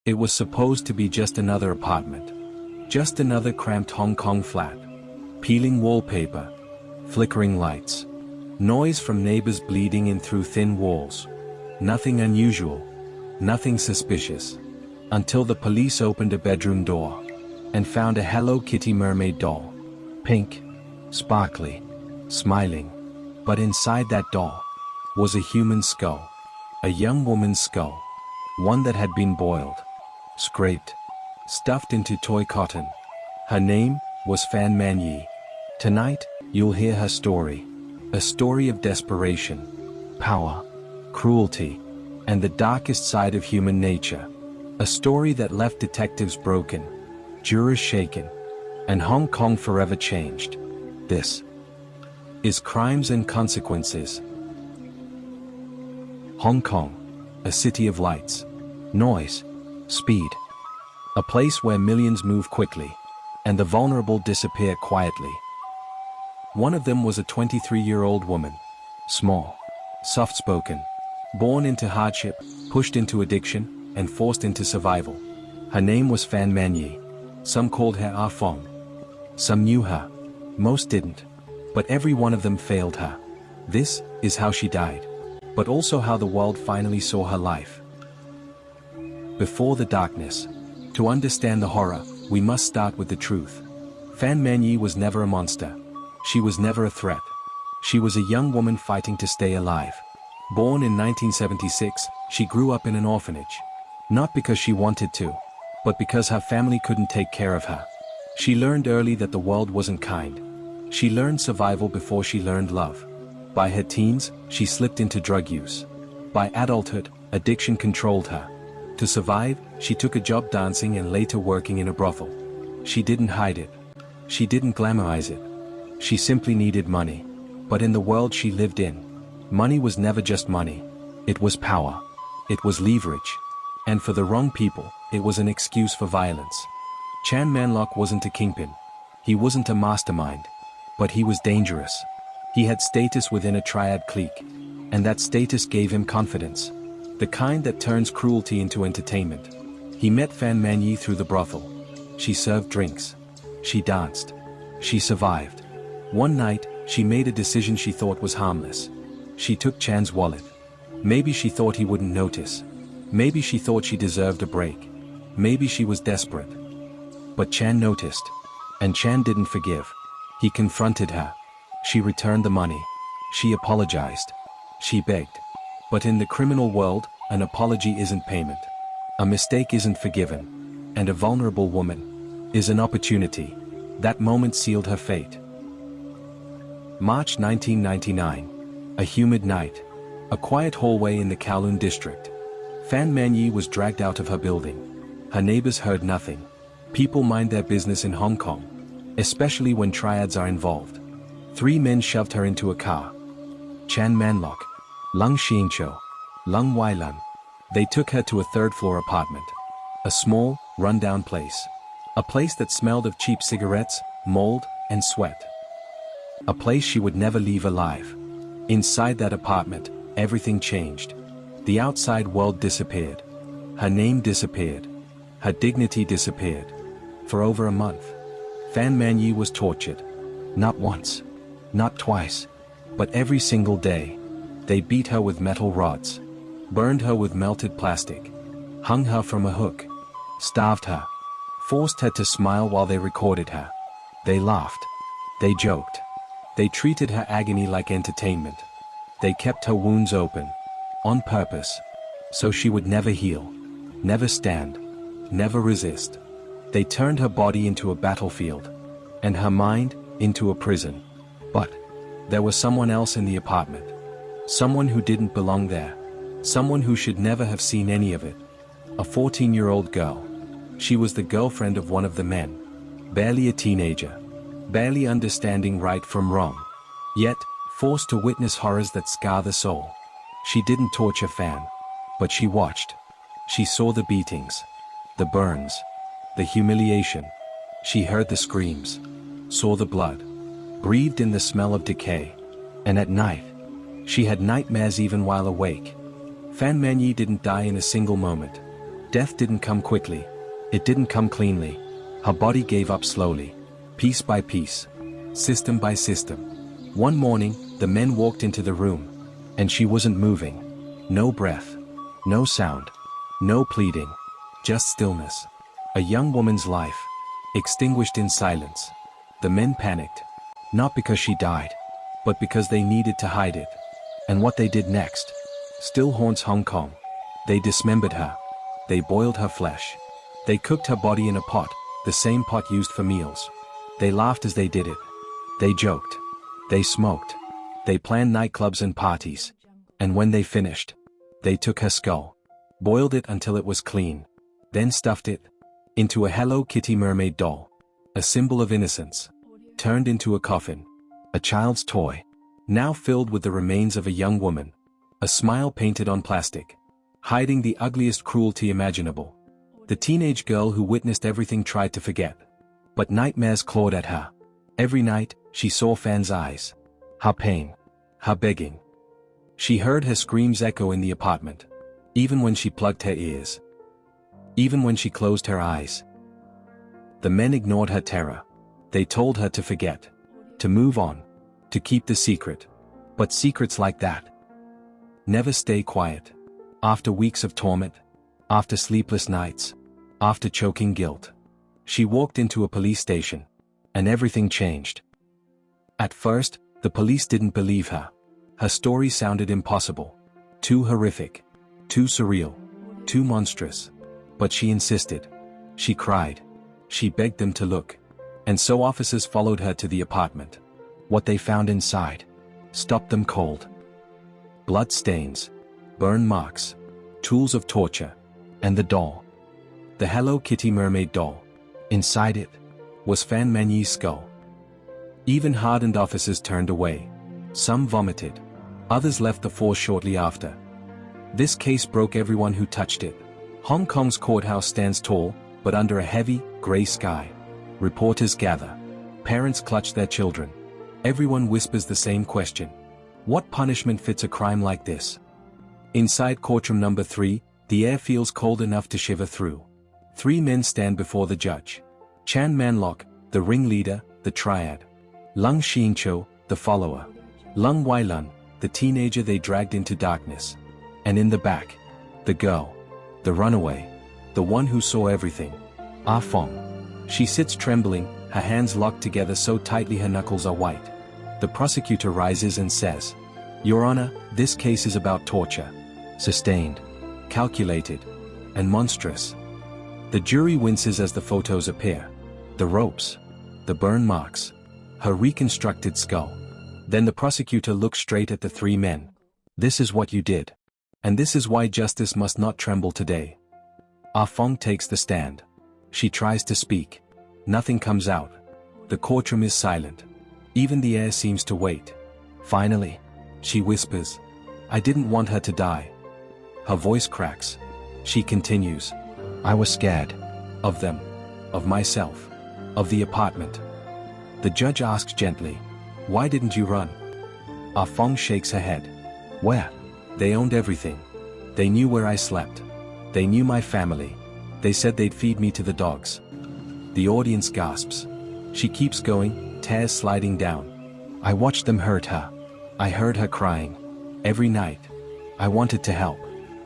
It was supposed to be just another apartment. Just another cramped Hong Kong flat. Peeling wallpaper. Flickering lights. Noise from neighbors bleeding in through thin walls. Nothing unusual. Nothing suspicious. Until the police opened a bedroom door. And found a Hello Kitty mermaid doll. Pink. Sparkly. Smiling. But inside that doll was a human skull. A young woman's skull. One that had been boiled. Scraped. Stuffed into toy cotton. Her name was Man-yee. Tonight, you'll hear her story. A story of desperation, power, cruelty, and the darkest side of human nature. A story that left detectives broken, jurors shaken, and Hong Kong forever changed. This is Crimes and Consequences. Hong Kong, a city of lights, noise, speed. A place where millions move quickly, and the vulnerable disappear quietly. One of them was a 23-year-old woman. Small, soft-spoken, born into hardship, pushed into addiction, and forced into survival. Her name was Man-yee. Some called her Ah Fong. Some knew her. Most didn't. But every one of them failed her. This is how she died. But also how the world finally saw her life. Before the darkness. To understand the horror, we must start with the truth. Man-yee was never a monster. She was never a threat. She was a young woman fighting to stay alive. Born in 1976, she grew up in an orphanage. Not because she wanted to, but because her family couldn't take care of her. She learned early that the world wasn't kind. She learned survival before she learned love. By her teens, she slipped into drug use. By adulthood, addiction controlled her. To survive, she took a job dancing and later working in a brothel. She didn't hide it. She didn't glamorize it. She simply needed money. But in the world she lived in, money was never just money. It was power. It was leverage. And for the wrong people, it was an excuse for violence. Chan Man-lock wasn't a kingpin. He wasn't a mastermind. But he was dangerous. He had status within a triad clique. And that status gave him confidence. The kind that turns cruelty into entertainment. He met Man-yee through the brothel. She served drinks. She danced. She survived. One night, she made a decision she thought was harmless. She took Chan's wallet. Maybe she thought he wouldn't notice. Maybe she thought she deserved a break. Maybe she was desperate. But Chan noticed. And Chan didn't forgive. He confronted her. She returned the money. She apologized. She begged. But in the criminal world, an apology isn't payment. A mistake isn't forgiven. And a vulnerable woman is an opportunity. That moment sealed her fate. March 1999. A humid night. A quiet hallway in the Kowloon district. Man-yee was dragged out of her building. Her neighbors heard nothing. People mind their business in Hong Kong. Especially when triads are involved. 3 men shoved her into a car. Chan Man-lock, Lung Xiingqiu, Lung Weilun. They took her to a 3rd-floor apartment. A small, run-down place. A place that smelled of cheap cigarettes, mold, and sweat. A place she would never leave alive. Inside that apartment, everything changed. The outside world disappeared. Her name disappeared. Her dignity disappeared. For over a month, Man-yee was tortured. Not once. Not twice. But every single day. They beat her with metal rods. Burned her with melted plastic. Hung her from a hook. Starved her. Forced her to smile while they recorded her. They laughed. They joked. They treated her agony like entertainment. They kept her wounds open. On purpose. So she would never heal. Never stand. Never resist. They turned her body into a battlefield. And her mind into a prison. But there was someone else in the apartment. Someone who didn't belong there. Someone who should never have seen any of it. A 14-year-old girl. She was the girlfriend of one of the men. Barely a teenager. Barely understanding right from wrong. Yet, forced to witness horrors that scar the soul. She didn't torture Fan. But she watched. She saw the beatings. The burns. The humiliation. She heard the screams. Saw the blood. Breathed in the smell of decay. And at night, she had nightmares even while awake. Man-yee didn't die in a single moment. Death didn't come quickly. It didn't come cleanly. Her body gave up slowly. Piece by piece. System by system. One morning, the men walked into the room. And she wasn't moving. No breath. No sound. No pleading. Just stillness. A young woman's life. Extinguished in silence. The men panicked. Not because she died. But because they needed to hide it. And what they did next still haunts Hong Kong. They dismembered her. They boiled her flesh. They cooked her body in a pot, the same pot used for meals. They laughed as they did it. They joked. They smoked. They planned nightclubs and parties. And when they finished, they took her skull, boiled it until it was clean, then stuffed it into a Hello Kitty mermaid doll, a symbol of innocence, turned into a coffin, a child's toy, now filled with the remains of a young woman, a smile painted on plastic, hiding the ugliest cruelty imaginable. The teenage girl who witnessed everything tried to forget. But nightmares clawed at her. Every night, she saw Fan's eyes. Her pain. Her begging. She heard her screams echo in the apartment. Even when she plugged her ears. Even when she closed her eyes. The men ignored her terror. They told her to forget. To move on. To keep the secret. But secrets like that never stay quiet. After weeks of torment. After sleepless nights. After choking guilt. She walked into a police station. And everything changed. At first, the police didn't believe her. Her story sounded impossible. Too horrific. Too surreal. Too monstrous. But she insisted. She cried. She begged them to look. And so officers followed her to the apartment. What they found inside stopped them cold. Blood stains. Burn marks. Tools of torture. And the doll. The Hello Kitty mermaid doll. Inside it was Fan Man-yee's skull. Even hardened officers turned away. Some vomited. Others left the force shortly after. This case broke everyone who touched it. Hong Kong's courthouse stands tall, but under a heavy, gray sky. Reporters gather. Parents clutch their children. Everyone whispers the same question. What punishment fits a crime like this? Inside courtroom number 3, the air feels cold enough to shiver through. 3 men stand before the judge. Chan Man-lok, the ringleader, the triad. Lung Xingqiu, the follower. Lung Weilun, the teenager they dragged into darkness. And in the back, the girl. The runaway. The one who saw everything. Ah Fong. She sits trembling, her hands locked together so tightly her knuckles are white. The prosecutor rises and says, "Your Honor, this case is about torture. Sustained. Calculated. And monstrous." The jury winces as the photos appear. The ropes. The burn marks. Her reconstructed skull. Then the prosecutor looks straight at the 3 men. "This is what you did. And this is why justice must not tremble today." Ah Fong takes the stand. She tries to speak. Nothing comes out. The courtroom is silent. Even the air seems to wait. Finally, she whispers, "I didn't want her to die." Her voice cracks. She continues, "I was scared. Of them. Of myself. Of the apartment." The judge asks gently, "Why didn't you run?" Ah Fong shakes her head. "Where? They owned everything. They knew where I slept. They knew my family. They said they'd feed me to the dogs." The audience gasps. She keeps going, tears sliding down. "I watched them hurt her. I heard her crying. Every night. I wanted to help.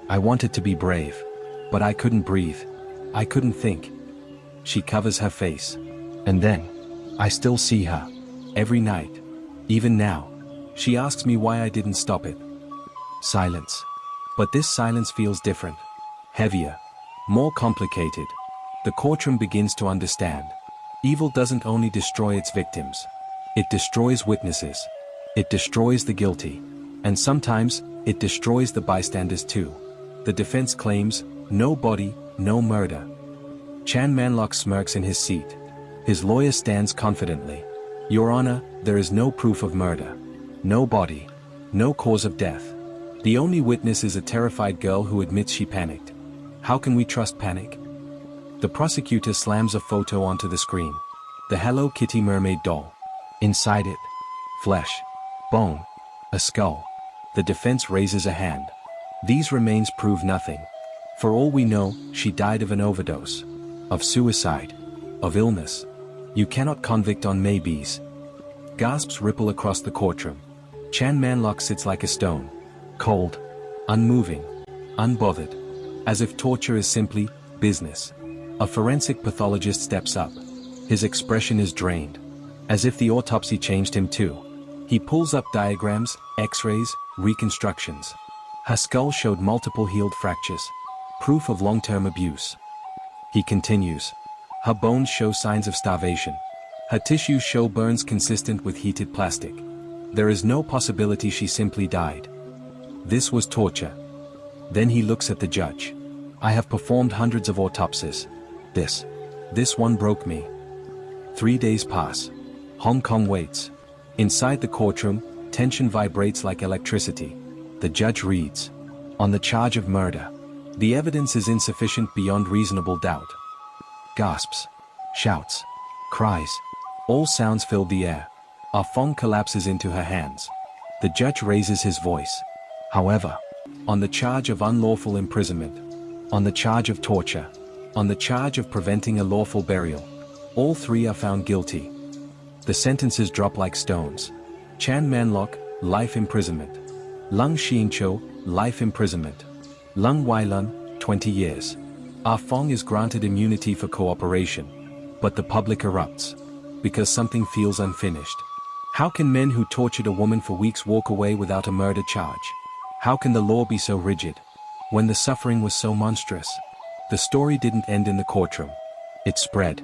I wanted to be brave. But I couldn't breathe. I couldn't think." She covers her face. "And then, I still see her. Every night. Even now. She asks me why I didn't stop it." Silence. But this silence feels different. Heavier. More complicated. The courtroom begins to understand. Evil doesn't only destroy its victims. It destroys witnesses. It destroys the guilty. And sometimes, it destroys the bystanders too. The defense claims, no body, no murder. Chan Man-lok smirks in his seat. His lawyer stands confidently. "Your Honor, there is no proof of murder. No body. No cause of death. The only witness is a terrified girl who admits she panicked. How can we trust panic?" The prosecutor slams a photo onto the screen. The Hello Kitty mermaid doll. Inside it. Flesh. Bone. A skull. The defense raises a hand. "These remains prove nothing." For all we know, she died of an overdose. Of suicide. Of illness. You cannot convict on maybes. Gasps ripple across the courtroom. Chan Man-lok sits like a stone. Cold. Unmoving. Unbothered. As if torture is simply business. A forensic pathologist steps up. His expression is drained. As if the autopsy changed him too. He pulls up diagrams, x-rays, reconstructions. Her skull showed multiple healed fractures. Proof of long-term abuse. He continues. Her bones show signs of starvation. Her tissues show burns consistent with heated plastic. There is no possibility she simply died. This was torture. Then he looks at the judge. I have performed hundreds of autopsies. This one broke me. 3 days pass. Hong Kong waits. Inside the courtroom, tension vibrates like electricity. The judge reads. On the charge of murder. The evidence is insufficient beyond reasonable doubt. Gasps. Shouts. Cries. All sounds fill the air. Ah Fong collapses into her hands. The judge raises his voice. However, on the charge of unlawful imprisonment, on the charge of torture, on the charge of preventing a lawful burial, all three are found guilty. The sentences drop like stones. Chan Man-lok, life imprisonment. Lung Xiancho, life imprisonment. Lung Weilun, 20 years. Ah Fong is granted immunity for cooperation. But the public erupts. Because something feels unfinished. How can men who tortured a woman for weeks walk away without a murder charge? How can the law be so rigid? When the suffering was so monstrous? The story didn't end in the courtroom. It spread.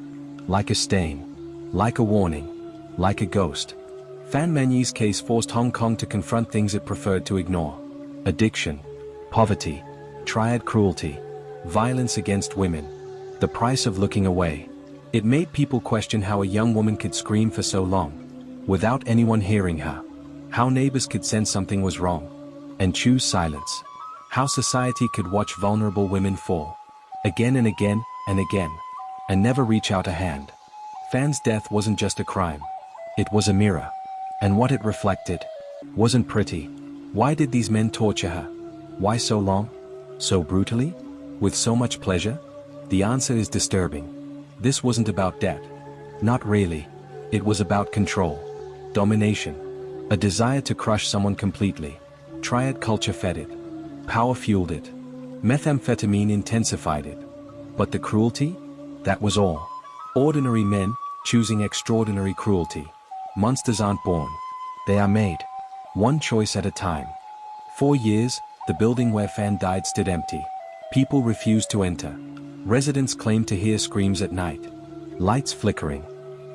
Like a stain. Like a warning. Like a ghost. Fan Man-yee's case forced Hong Kong to confront things it preferred to ignore. Addiction. Poverty. Triad cruelty. Violence against women. The price of looking away. It made people question how a young woman could scream for so long. Without anyone hearing her. How neighbors could sense something was wrong. And choose silence. How society could watch vulnerable women fall. Again and again, and again. And never reach out a hand. Fan's death wasn't just a crime. It was a mirror. And what it reflected wasn't pretty. Why did these men torture her? Why so long? So brutally? With so much pleasure? The answer is disturbing. This wasn't about death. Not really. It was about control. Domination. A desire to crush someone completely. Triad culture fed it. Power fueled it. Methamphetamine intensified it. But the cruelty? That was all. Ordinary men, choosing extraordinary cruelty. Monsters aren't born. They are made. One choice at a time. 4 years, the building where Fan died stood empty. People refused to enter. Residents claimed to hear screams at night. Lights flickering.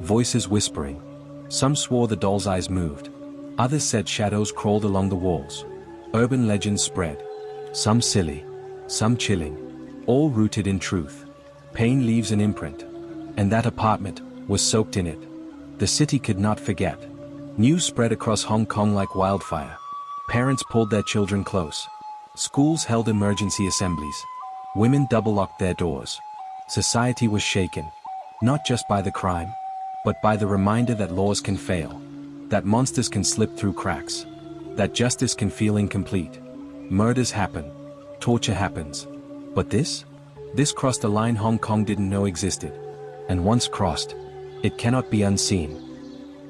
Voices whispering. Some swore the doll's eyes moved. Others said shadows crawled along the walls. Urban legends spread. Some silly. Some chilling. All rooted in truth. Pain leaves an imprint. And that apartment was soaked in it. The city could not forget. News spread across Hong Kong like wildfire. Parents pulled their children close. Schools held emergency assemblies. Women double-locked their doors. Society was shaken. Not just by the crime, but by the reminder that laws can fail. That monsters can slip through cracks. That justice can feel incomplete. Murders happen. Torture happens. But this? This crossed a line Hong Kong didn't know existed. And once crossed, it cannot be unseen.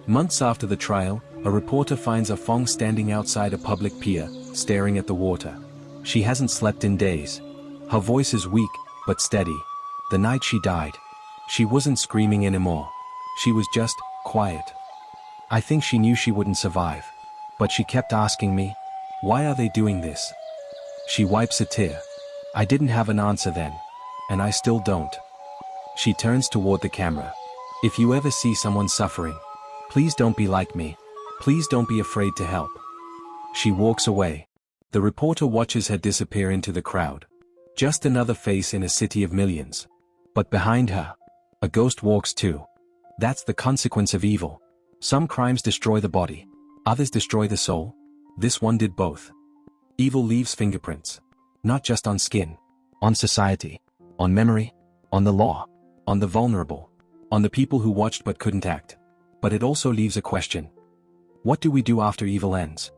Months after the trial, a reporter finds Ah Fong standing outside a public pier, staring at the water. She hasn't slept in days. Her voice is weak, but steady. The night she died, she wasn't screaming anymore. She was just quiet. I think she knew she wouldn't survive. But she kept asking me, why are they doing this? She wipes a tear. I didn't have an answer then. And I still don't. She turns toward the camera. If you ever see someone suffering, please don't be like me. Please don't be afraid to help. She walks away. The reporter watches her disappear into the crowd. Just another face in a city of millions. But behind her, a ghost walks too. That's the consequence of evil. Some crimes destroy the body. Others destroy the soul. This one did both. Evil leaves fingerprints. Not just on skin. On society. On memory. On the law. On the vulnerable. On the people who watched but couldn't act. But it also leaves a question. What do we do after evil ends?